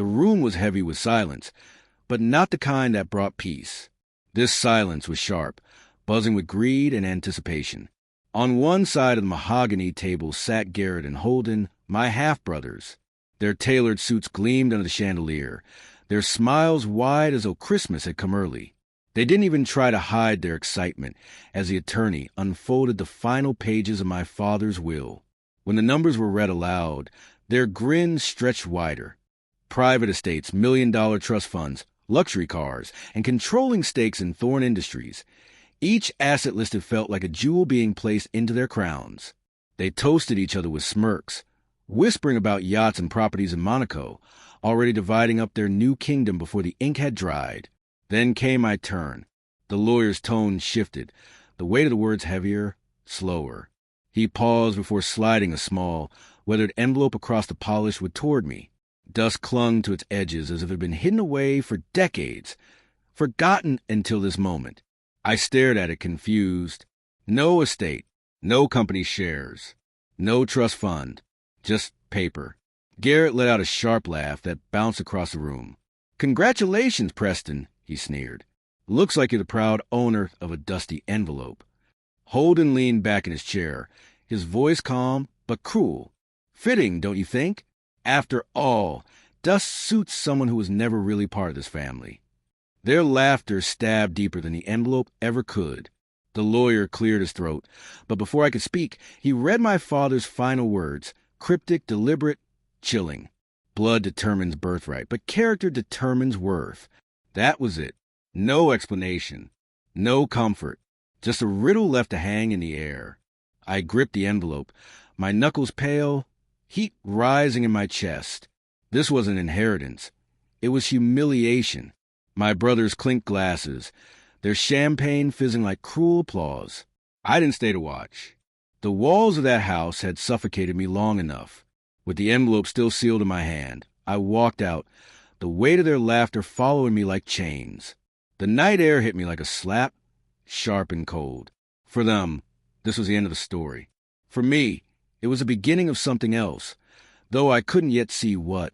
The room was heavy with silence, but not the kind that brought peace. This silence was sharp, buzzing with greed and anticipation. On one side of the mahogany table sat Garrett and Holden, my half-brothers. Their tailored suits gleamed under the chandelier, their smiles wide as though Christmas had come early. They didn't even try to hide their excitement as the attorney unfolded the final pages of my father's will. When the numbers were read aloud, their grins stretched wider. Private estates, million-dollar trust funds, luxury cars, and controlling stakes in Thorne Industries. Each asset listed felt like a jewel being placed into their crowns. They toasted each other with smirks, whispering about yachts and properties in Monaco, already dividing up their new kingdom before the ink had dried. Then came my turn. The lawyer's tone shifted, the weight of the words heavier, slower. He paused before sliding a small, weathered envelope across the polished wood toward me. Dust clung to its edges as if it had been hidden away for decades, forgotten until this moment. I stared at it confused. No estate, no company shares, no trust fund, just paper. Garrett let out a sharp laugh that bounced across the room. "Congratulations, Preston," he sneered. "Looks like you're the proud owner of a dusty envelope." Holden leaned back in his chair, his voice calm but cruel. "Fitting, don't you think? After all, dust suits someone who was never really part of this family." Their laughter stabbed deeper than the envelope ever could. The lawyer cleared his throat, but before I could speak, he read my father's final words, cryptic, deliberate, chilling. Blood determines birthright, but character determines worth. That was it. No explanation. No comfort. Just a riddle left to hang in the air. I gripped the envelope, my knuckles pale, heat rising in my chest. This wasn't inheritance. It was humiliation. My brothers clinked glasses, their champagne fizzing like cruel applause. I didn't stay to watch. The walls of that house had suffocated me long enough. With the envelope still sealed in my hand, I walked out, the weight of their laughter following me like chains. The night air hit me like a slap, sharp and cold. For them, this was the end of the story. For me, it was the beginning of something else, though I couldn't yet see what.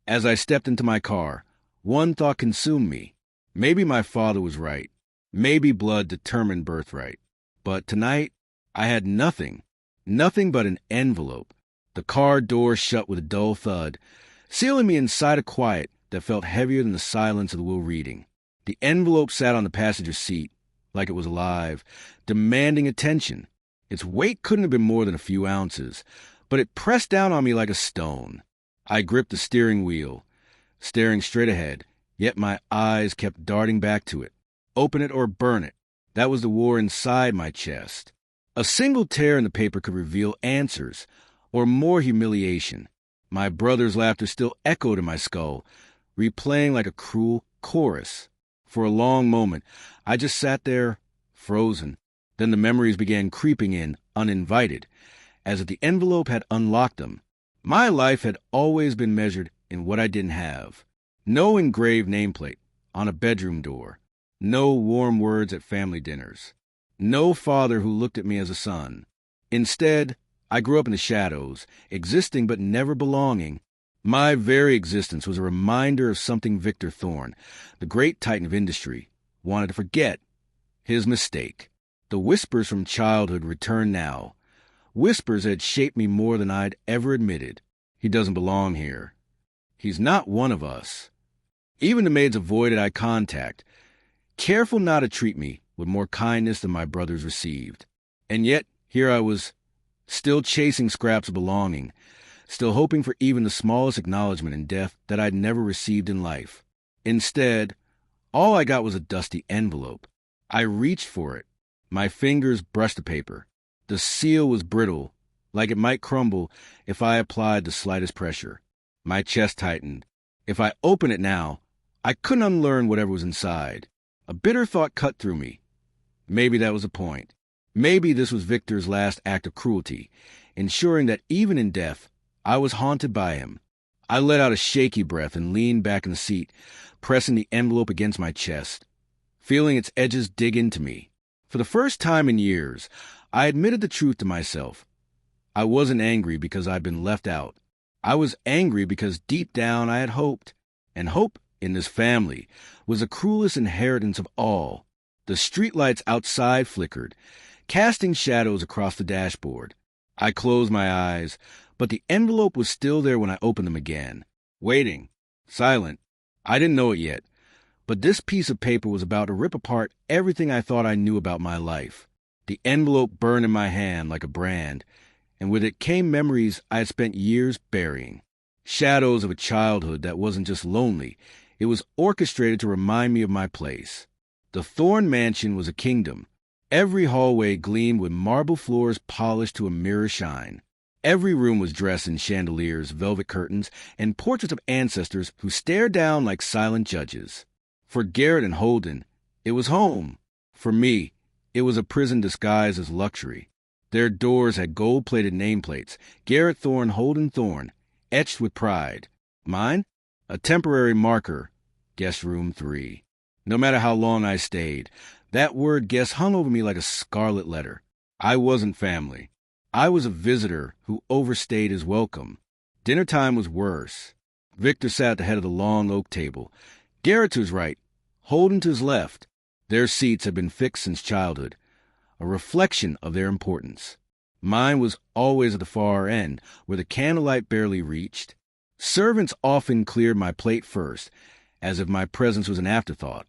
As I stepped into my car, one thought consumed me. Maybe my father was right. Maybe blood determined birthright. But tonight, I had nothing. Nothing but an envelope. The car door shut with a dull thud, sealing me inside a quiet that felt heavier than the silence of the wheel reading. The envelope sat on the passenger seat, like it was alive, demanding attention. Its weight couldn't have been more than a few ounces, but it pressed down on me like a stone. I gripped the steering wheel, staring straight ahead, yet my eyes kept darting back to it. Open it or burn it. That was the war inside my chest. A single tear in the paper could reveal answers, or more humiliation. My brother's laughter still echoed in my skull, replaying like a cruel chorus. For a long moment, I just sat there, frozen. Then the memories began creeping in, uninvited, as if the envelope had unlocked them. My life had always been measured in what I didn't have. No engraved nameplate on a bedroom door. No warm words at family dinners. No father who looked at me as a son. Instead, I grew up in the shadows, existing but never belonging. My very existence was a reminder of something Victor Thorne, the great titan of industry, wanted to forget. His mistake. The whispers from childhood returned now. Whispers that had shaped me more than I'd ever admitted. He doesn't belong here. He's not one of us. Even the maids avoided eye contact, careful not to treat me with more kindness than my brothers received. And yet, here I was, still chasing scraps of belonging, still hoping for even the smallest acknowledgement in death that I'd never received in life. Instead, all I got was a dusty envelope. I reached for it. My fingers brushed the paper. The seal was brittle, like it might crumble if I applied the slightest pressure. My chest tightened. If I opened it now, I couldn't unlearn whatever was inside. A bitter thought cut through me. Maybe that was the point. Maybe this was Victor's last act of cruelty, ensuring that even in death, I was haunted by him. I let out a shaky breath and leaned back in the seat, pressing the envelope against my chest, feeling its edges dig into me. For the first time in years, I admitted the truth to myself. I wasn't angry because I'd been left out. I was angry because deep down I had hoped. And hope in this family was the cruelest inheritance of all. The streetlights outside flickered, casting shadows across the dashboard. I closed my eyes, but the envelope was still there when I opened them again. Waiting. Silent. I didn't know it yet, but this piece of paper was about to rip apart everything I thought I knew about my life. The envelope burned in my hand like a brand, and with it came memories I had spent years burying. Shadows of a childhood that wasn't just lonely, it was orchestrated to remind me of my place. The Thorne Mansion was a kingdom. Every hallway gleamed with marble floors polished to a mirror shine. Every room was dressed in chandeliers, velvet curtains, and portraits of ancestors who stared down like silent judges. For Garrett and Holden, it was home. For me, it was a prison disguised as luxury. Their doors had gold-plated nameplates, Garrett Thorne, Holden Thorne, etched with pride. Mine? A temporary marker, guest room 3. No matter how long I stayed, that word guest hung over me like a scarlet letter. I wasn't family. I was a visitor who overstayed his welcome. Dinner time was worse. Victor sat at the head of the long oak table. Garrett to his right, Holden to his left. Their seats had been fixed since childhood, a reflection of their importance. Mine was always at the far end, where the candlelight barely reached. Servants often cleared my plate first, as if my presence was an afterthought.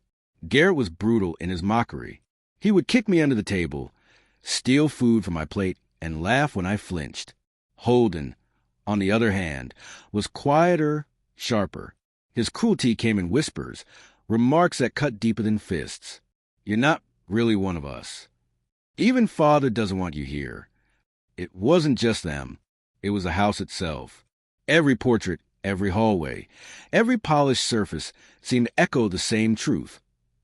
Garrett was brutal in his mockery. He would kick me under the table, steal food from my plate, and laugh when I flinched. Holden, on the other hand, was quieter, sharper. His cruelty came in whispers, remarks that cut deeper than fists. You're not really one of us. Even Father doesn't want you here. It wasn't just them. It was the house itself. Every portrait, every hallway, every polished surface seemed to echo the same truth.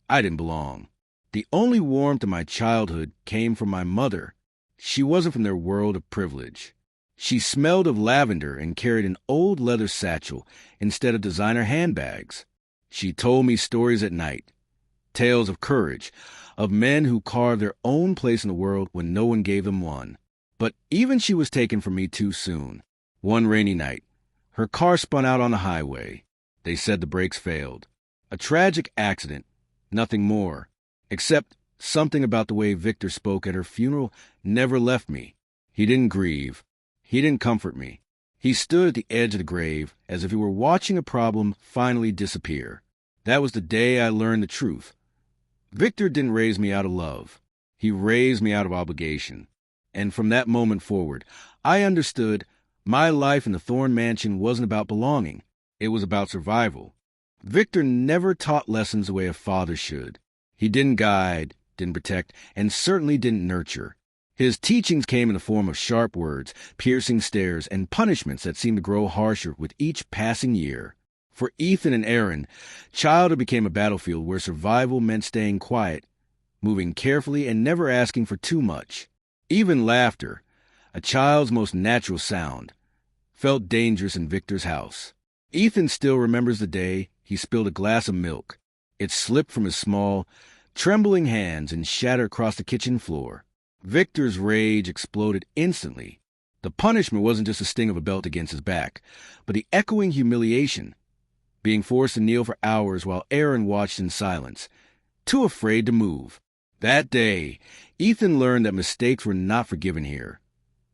I didn't belong. The only warmth of my childhood came from my mother. She wasn't from their world of privilege. She smelled of lavender and carried an old leather satchel instead of designer handbags. She told me stories at night, tales of courage, of men who carved their own place in the world when no one gave them one. But even she was taken from me too soon. One rainy night, her car spun out on the highway. They said the brakes failed. A tragic accident, nothing more, except something about the way Victor spoke at her funeral never left me. He didn't grieve. He didn't comfort me. He stood at the edge of the grave as if he were watching a problem finally disappear. That was the day I learned the truth. Victor didn't raise me out of love. He raised me out of obligation. And from that moment forward, I understood my life in the Thorne Mansion wasn't about belonging. It was about survival. Victor never taught lessons the way a father should. He didn't guide, didn't protect, and certainly didn't nurture. His teachings came in the form of sharp words, piercing stares, and punishments that seemed to grow harsher with each passing year. For Ethan and Aaron, childhood became a battlefield where survival meant staying quiet, moving carefully, and never asking for too much. Even laughter, a child's most natural sound, felt dangerous in Victor's house. Ethan still remembers the day he spilled a glass of milk. It slipped from his small, trembling hands and shattered across the kitchen floor. Victor's rage exploded instantly. The punishment wasn't just a sting of a belt against his back, but the echoing humiliation, being forced to kneel for hours while Aaron watched in silence, too afraid to move. That day, Ethan learned that mistakes were not forgiven here.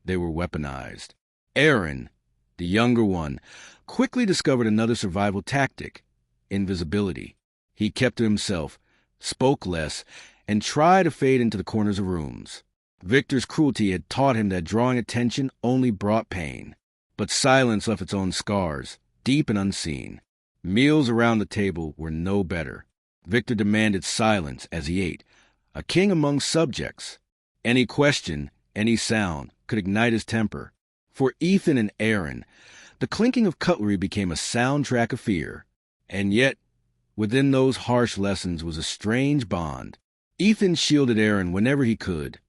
They were weaponized. Aaron, the younger one, quickly discovered another survival tactic: invisibility. He kept to himself, spoke less, and tried to fade into the corners of rooms. Victor's cruelty had taught him that drawing attention only brought pain. But silence left its own scars, deep and unseen. Meals around the table were no better. Victor demanded silence as he ate, a king among subjects. Any question, any sound, could ignite his temper. For Ethan and Aaron, the clinking of cutlery became a soundtrack of fear. And yet, within those harsh lessons was a strange bond. Ethan shielded Aaron whenever he could,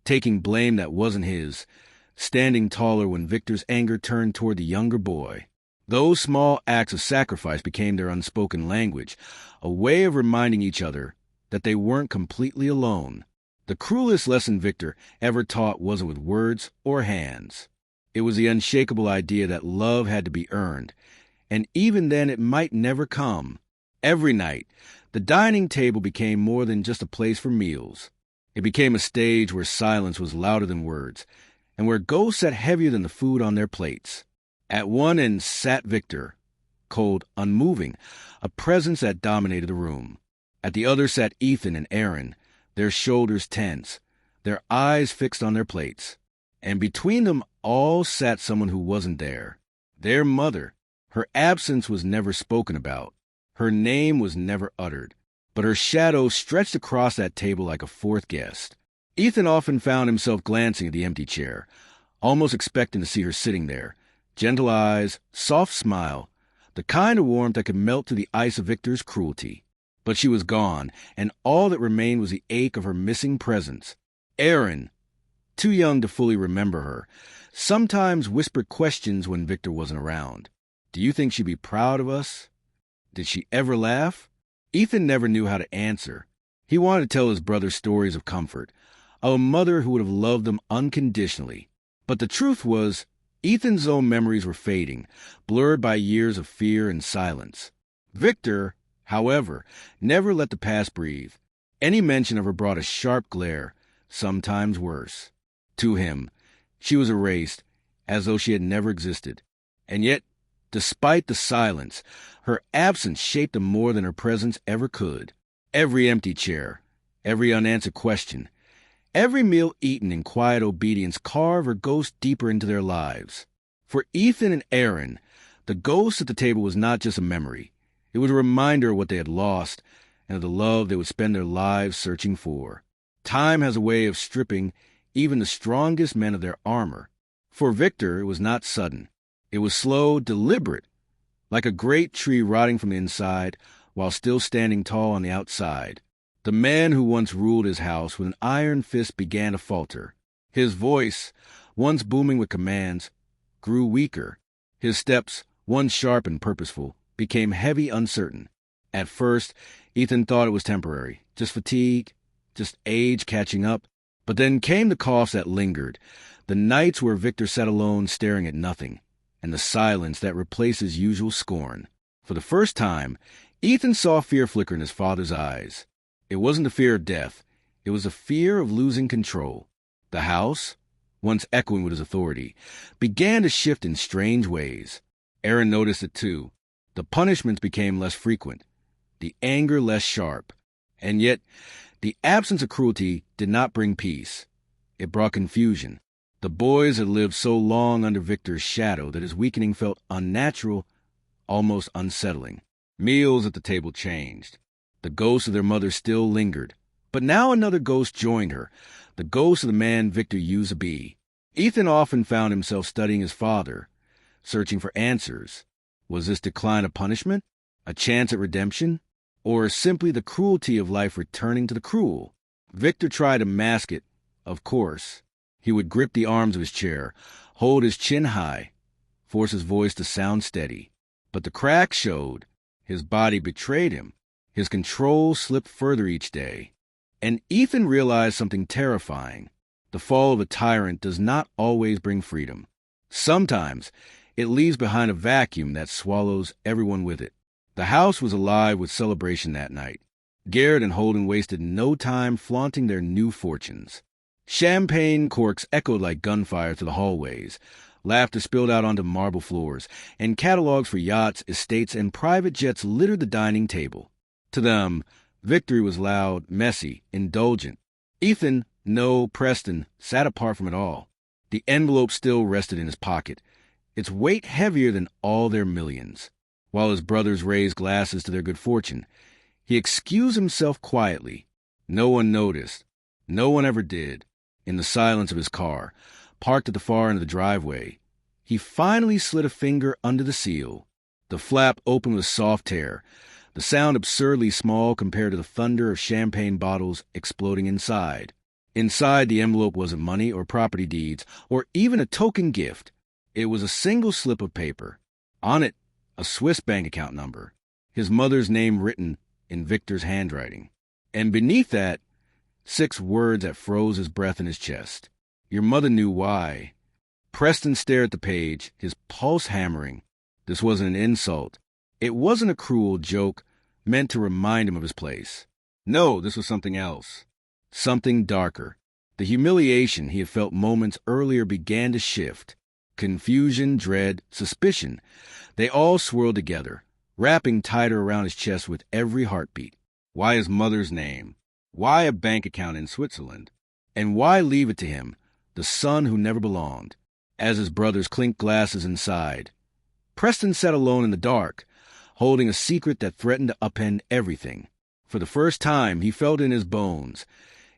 taking blame that wasn't his, standing taller when Victor's anger turned toward the younger boy. Those small acts of sacrifice became their unspoken language, a way of reminding each other that they weren't completely alone. The cruelest lesson Victor ever taught wasn't with words or hands. It was the unshakable idea that love had to be earned, and even then it might never come. Every night, the dining table became more than just a place for meals. It became a stage where silence was louder than words, and where ghosts sat heavier than the food on their plates. At one end sat Victor, cold, unmoving, a presence that dominated the room. At the other sat Ethan and Aaron, their shoulders tense, their eyes fixed on their plates. And between them all sat someone who wasn't there. Their mother. Her absence was never spoken about. Her name was never uttered. But her shadow stretched across that table like a fourth guest. Ethan often found himself glancing at the empty chair, almost expecting to see her sitting there. Gentle eyes, soft smile, the kind of warmth that could melt through the ice of Victor's cruelty. But she was gone, and all that remained was the ache of her missing presence. Aaron, too young to fully remember her, sometimes whispered questions when Victor wasn't around. Do you think she'd be proud of us? Did she ever laugh? Ethan never knew how to answer. He wanted to tell his brother stories of comfort, of a mother who would have loved them unconditionally. But the truth was, Ethan's own memories were fading, blurred by years of fear and silence. Victor, however, never let the past breathe. Any mention of her brought a sharp glare, sometimes worse. To him, she was erased, as though she had never existed. And yet, despite the silence, her absence shaped him more than her presence ever could. Every empty chair, every unanswered question, every meal eaten in quiet obedience carved her ghost deeper into their lives. For Ethan and Aaron, the ghost at the table was not just a memory. It was a reminder of what they had lost and of the love they would spend their lives searching for. Time has a way of stripping even the strongest men of their armor. For Victor, it was not sudden. It was slow, deliberate, like a great tree rotting from the inside while still standing tall on the outside. The man who once ruled his house with an iron fist began to falter. His voice, once booming with commands, grew weaker. His steps, once sharp and purposeful, became heavy, uncertain. At first, Ethan thought it was temporary, just fatigue, just age catching up. But then came the coughs that lingered, the nights where Victor sat alone staring at nothing, and the silence that replaced his usual scorn. For the first time, Ethan saw fear flicker in his father's eyes. It wasn't the fear of death. It was the fear of losing control. The house, once echoing with his authority, began to shift in strange ways. Aaron noticed it too. The punishments became less frequent, the anger less sharp. And yet, the absence of cruelty did not bring peace. It brought confusion. The boys had lived so long under Victor's shadow that his weakening felt unnatural, almost unsettling. Meals at the table changed. The ghost of their mother still lingered. But now another ghost joined her, the ghost of the man Victor used to be. Ethan often found himself studying his father, searching for answers. Was this decline a punishment? A chance at redemption? Or simply the cruelty of life returning to the cruel? Victor tried to mask it, of course. He would grip the arms of his chair, hold his chin high, force his voice to sound steady. But the cracks showed. His body betrayed him. His control slipped further each day. And Ethan realized something terrifying. The fall of a tyrant does not always bring freedom. Sometimes it leaves behind a vacuum that swallows everyone with it. The house was alive with celebration that night. Garrett and Holden wasted no time flaunting their new fortunes. Champagne corks echoed like gunfire through the hallways. Laughter spilled out onto marble floors, and catalogs for yachts, estates, and private jets littered the dining table. To them, victory was loud, messy, indulgent. Ethan, Preston, sat apart from it all. The envelope still rested in his pocket, its weight heavier than all their millions. While his brothers raised glasses to their good fortune, he excused himself quietly. No one noticed. No one ever did. In the silence of his car, parked at the far end of the driveway, he finally slid a finger under the seal. The flap opened with a soft tear, the sound absurdly small compared to the thunder of champagne bottles exploding inside. Inside the envelope wasn't money or property deeds or even a token gift. It was a single slip of paper. On it, a Swiss bank account number, his mother's name written in Victor's handwriting. And beneath that, 6 words that froze his breath in his chest. Your mother knew why. Preston stared at the page, his pulse hammering. This wasn't an insult. It wasn't a cruel joke meant to remind him of his place. No, this was something else. Something darker. The humiliation he had felt moments earlier began to shift. Confusion, dread, suspicion. They all swirled together, wrapping tighter around his chest with every heartbeat. Why his mother's name? Why a bank account in Switzerland? And why leave it to him, the son who never belonged? As his brothers clinked glasses inside, Preston sat alone in the dark, holding a secret that threatened to upend everything. For the first time, he felt in his bones.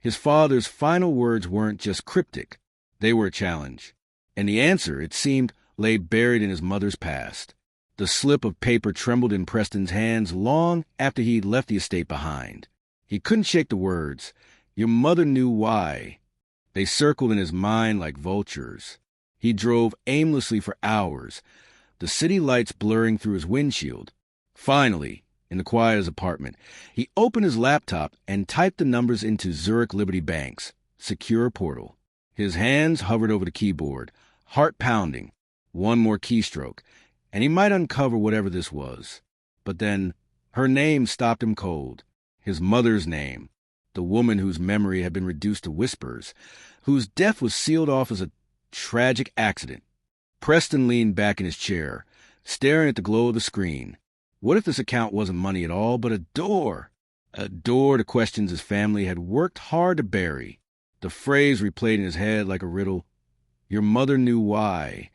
His father's final words weren't just cryptic. They were a challenge. And the answer, it seemed, lay buried in his mother's past. The slip of paper trembled in Preston's hands long after he'd left the estate behind. He couldn't shake the words. Your mother knew why. They circled in his mind like vultures. He drove aimlessly for hours, the city lights blurring through his windshield. Finally, in the quiet of his apartment, he opened his laptop and typed the numbers into Zurich Liberty Bank's secure portal. His hands hovered over the keyboard, heart pounding. One more keystroke, and he might uncover whatever this was. But then, her name stopped him cold. His mother's name. The woman whose memory had been reduced to whispers, whose death was sealed off as a tragic accident. Preston leaned back in his chair, staring at the glow of the screen. What if this account wasn't money at all, but a door? A door to questions his family had worked hard to bury. The phrase replayed in his head like a riddle. Your mother knew why.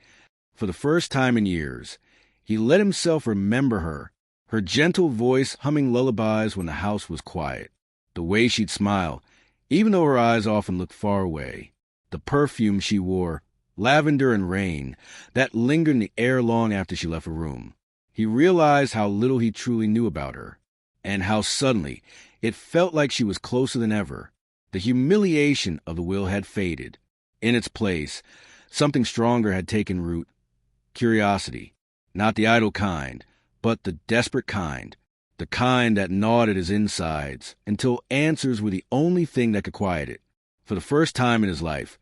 For the first time in years, he let himself remember her gentle voice humming lullabies when the house was quiet. The way she'd smile, even though her eyes often looked far away. The perfume she wore, lavender and rain, that lingered in the air long after she left her room. He realized how little he truly knew about her, and how suddenly it felt like she was closer than ever. The humiliation of the will had faded. In its place, something stronger had taken root. Curiosity. Not the idle kind, but the desperate kind. The kind that gnawed at his insides until answers were the only thing that could quiet it. For the first time in his life,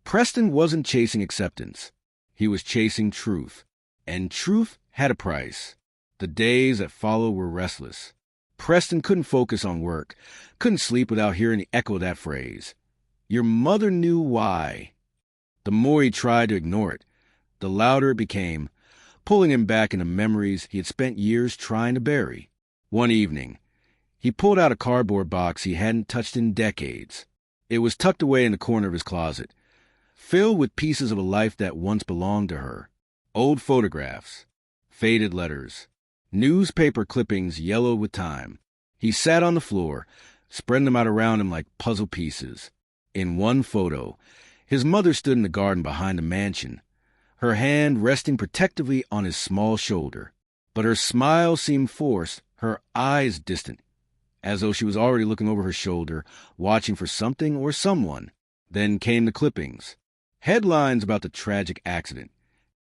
Preston wasn't chasing acceptance. He was chasing truth. And truth had a price. The days that followed were restless. Preston couldn't focus on work, couldn't sleep without hearing the echo of that phrase. Your mother knew why. The more he tried to ignore it, the louder it became, pulling him back into memories he had spent years trying to bury. One evening, he pulled out a cardboard box he hadn't touched in decades. It was tucked away in the corner of his closet, filled with pieces of a life that once belonged to her. Old photographs, faded letters, newspaper clippings yellowed with time. He sat on the floor, spreading them out around him like puzzle pieces. In one photo, his mother stood in the garden behind the mansion, her hand resting protectively on his small shoulder. But her smile seemed forced, her eyes distant, as though she was already looking over her shoulder, watching for something or someone. Then came the clippings. Headlines about the tragic accident.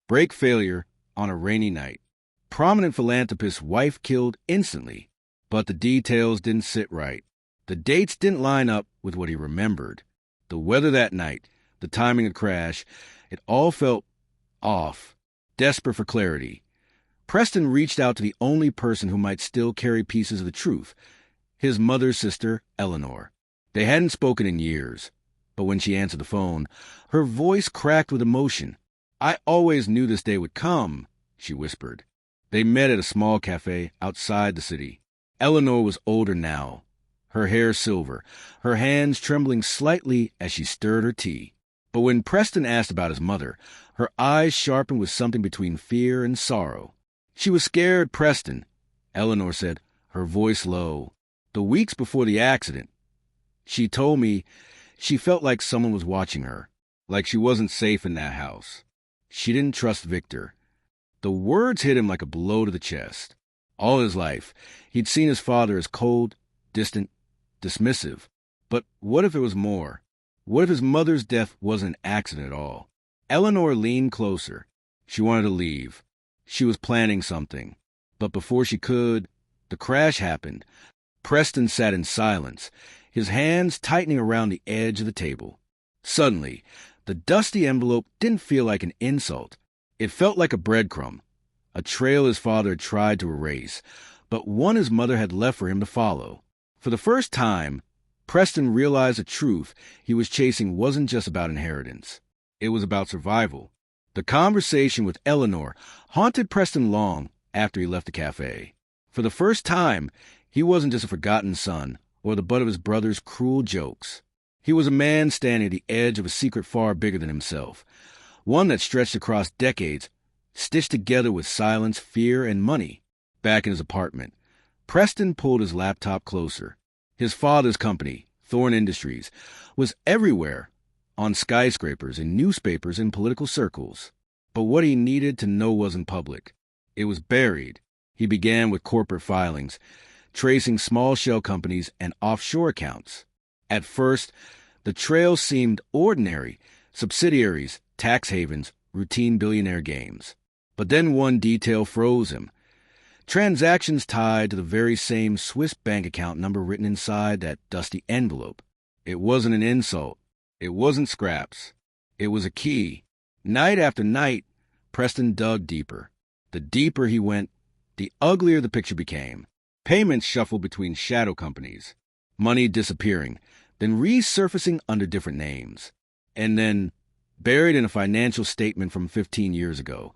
Brake failure on a rainy night. Prominent philanthropist's wife killed instantly. But the details didn't sit right. The dates didn't line up with what he remembered. The weather that night, the timing of the crash, it all felt off, desperate for clarity. Preston reached out to the only person who might still carry pieces of the truth, his mother's sister, Eleanor. They hadn't spoken in years, but when she answered the phone, her voice cracked with emotion. I always knew this day would come, she whispered. They met at a small cafe outside the city. Eleanor was older now, her hair silver, her hands trembling slightly as she stirred her tea. But when Preston asked about his mother, her eyes sharpened with something between fear and sorrow. She was scared, Preston, Eleanor said, her voice low. The weeks before the accident, she told me she felt like someone was watching her, like she wasn't safe in that house. She didn't trust Victor. The words hit him like a blow to the chest. All his life, he'd seen his father as cold, distant, dismissive. But what if it was more? What if his mother's death wasn't an accident at all? Eleanor leaned closer. She wanted to leave. She was planning something. But before she could, the crash happened. Preston sat in silence, his hands tightening around the edge of the table. Suddenly, the dusty envelope didn't feel like an insult. It felt like a breadcrumb, a trail his father had tried to erase, but one his mother had left for him to follow. For the first time, Preston realized the truth he was chasing wasn't just about inheritance. It was about survival. The conversation with Eleanor haunted Preston long after he left the cafe. For the first time, he wasn't just a forgotten son or the butt of his brother's cruel jokes. He was a man standing at the edge of a secret far bigger than himself, one that stretched across decades, stitched together with silence, fear, and money. Back in his apartment, Preston pulled his laptop closer. His father's company, Thorn Industries, was everywhere, on skyscrapers, in newspapers, and political circles. But what he needed to know wasn't public. It was buried. He began with corporate filings, tracing small shell companies and offshore accounts. At first, the trail seemed ordinary: subsidiaries, tax havens, routine billionaire games. But then one detail froze him. Transactions tied to the very same Swiss bank account number written inside that dusty envelope. It wasn't an insult. It wasn't scraps. It was a key. Night after night, Preston dug deeper. The deeper he went, the uglier the picture became. Payments shuffled between shadow companies, money disappearing, then resurfacing under different names. And then, buried in a financial statement from 15 years ago,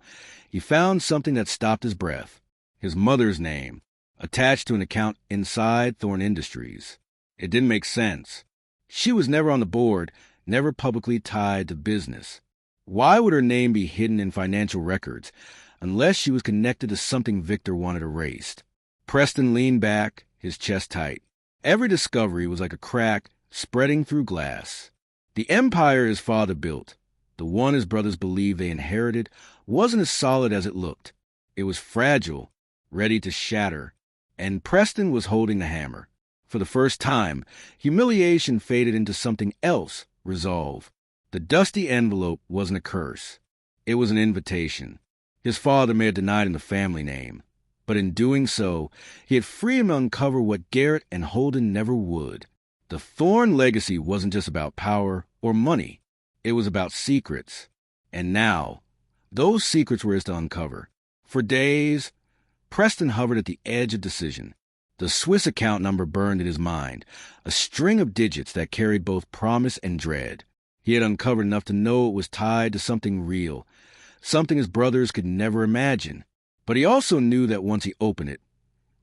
he found something that stopped his breath. His mother's name, attached to an account inside Thorn Industries. It didn't make sense. She was never on the board, never publicly tied to business. Why would her name be hidden in financial records, unless she was connected to something Victor wanted erased? Preston leaned back, his chest tight. Every discovery was like a crack spreading through glass. The empire his father built, the one his brothers believed they inherited, wasn't as solid as it looked. It was fragile, ready to shatter, and Preston was holding the hammer. For the first time, humiliation faded into something else: resolve. The dusty envelope wasn't a curse. It was an invitation. His father may have denied him the family name, but in doing so, he had freed him to uncover what Garrett and Holden never would. The Thorn legacy wasn't just about power or money. It was about secrets. And now, those secrets were his to uncover. For days, Preston hovered at the edge of decision. The Swiss account number burned in his mind, a string of digits that carried both promise and dread. He had uncovered enough to know it was tied to something real, something his brothers could never imagine. But he also knew that once he opened it,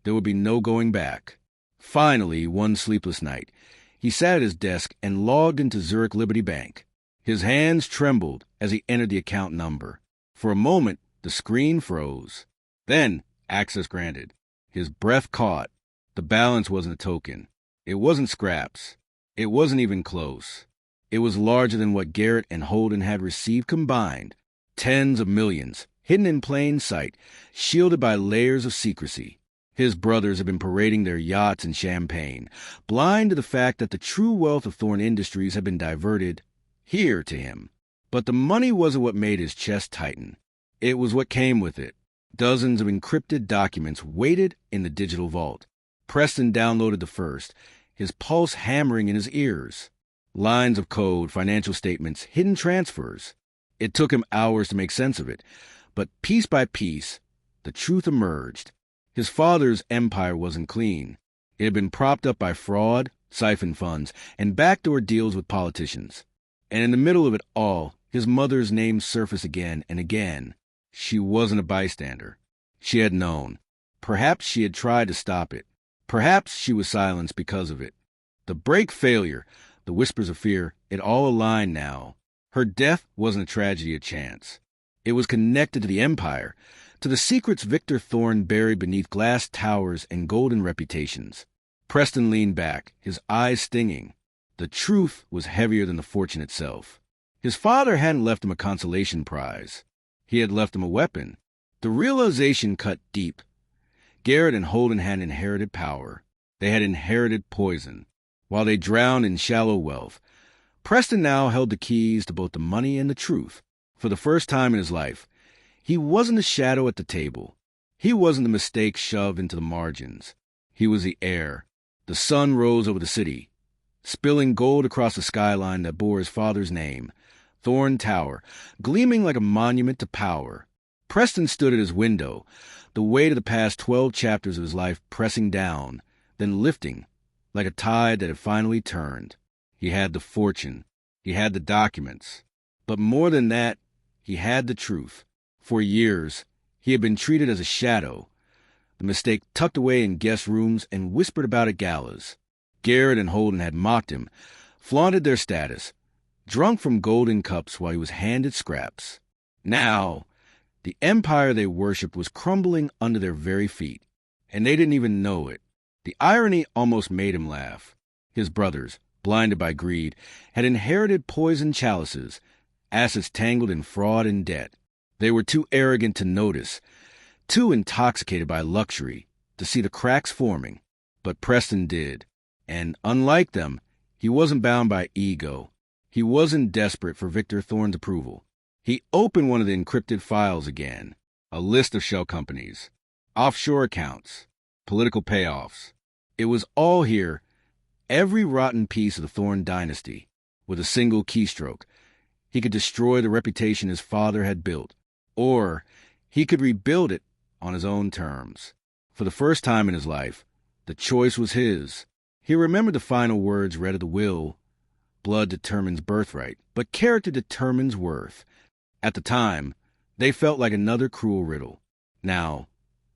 there would be no going back. Finally, one sleepless night, he sat at his desk and logged into Zurich Liberty Bank. His hands trembled as he entered the account number. For a moment, the screen froze. Then, access granted. His breath caught. The balance wasn't a token. It wasn't scraps. It wasn't even close. It was larger than what Garrett and Holden had received combined. Tens of millions, hidden in plain sight, shielded by layers of secrecy. His brothers had been parading their yachts and champagne, blind to the fact that the true wealth of Thorn Industries had been diverted here to him. But the money wasn't what made his chest tighten. It was what came with it. Dozens of encrypted documents waited in the digital vault. Preston downloaded the first, his pulse hammering in his ears. Lines of code, financial statements, hidden transfers. It took him hours to make sense of it, but piece by piece, the truth emerged. His father's empire wasn't clean. It had been propped up by fraud, siphon funds, and backdoor deals with politicians. And in the middle of it all, his mother's name surfaced again and again. She wasn't a bystander. She had known. Perhaps she had tried to stop it. Perhaps she was silenced because of it. The break failure, the whispers of fear, it all aligned now. Her death wasn't a tragedy of chance. It was connected to the empire, to the secrets Victor Thorn buried beneath glass towers and golden reputations. Preston leaned back, his eyes stinging. The truth was heavier than the fortune itself. His father hadn't left him a consolation prize. He had left him a weapon. The realization cut deep. Garrett and Holden had inherited power. They had inherited poison. While they drowned in shallow wealth, Preston now held the keys to both the money and the truth. For the first time in his life, he wasn't a shadow at the table. He wasn't the mistake shoved into the margins. He was the heir. The sun rose over the city, spilling gold across the skyline that bore his father's name, Thorn Tower, gleaming like a monument to power. Preston stood at his window, the weight of the past 12 chapters of his life pressing down, then lifting, like a tide that had finally turned. He had the fortune. He had the documents. But more than that, he had the truth. For years, he had been treated as a shadow, the mistake tucked away in guest rooms and whispered about at galas. Garrett and Holden had mocked him, flaunted their status, drunk from golden cups while he was handed scraps. Now, the empire they worshipped was crumbling under their very feet, and they didn't even know it. The irony almost made him laugh. His brothers, blinded by greed, had inherited poisoned chalices, assets tangled in fraud and debt. They were too arrogant to notice, too intoxicated by luxury to see the cracks forming. But Preston did, and unlike them, he wasn't bound by ego. He wasn't desperate for Victor Thorne's approval. He opened one of the encrypted files again, a list of shell companies, offshore accounts, political payoffs. It was all here, every rotten piece of the Thorne dynasty, with a single keystroke. He could destroy the reputation his father had built, or he could rebuild it on his own terms. For the first time in his life, the choice was his. He remembered the final words read of the will: blood determines birthright, but character determines worth. At the time, they felt like another cruel riddle. Now,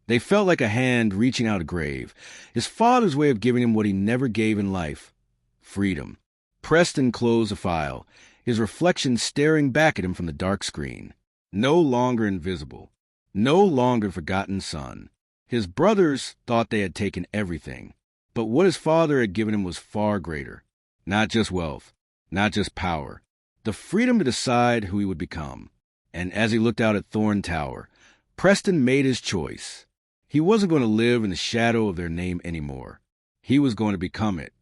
they felt like a hand reaching out a grave, his father's way of giving him what he never gave in life: freedom. Preston closed the file, his reflection staring back at him from the dark screen. No longer invisible, no longer forgotten son. His brothers thought they had taken everything, but what his father had given him was far greater. Not just wealth, not just power, the freedom to decide who he would become. And as he looked out at Thorne Tower, Preston made his choice. He wasn't going to live in the shadow of their name anymore. He was going to become it.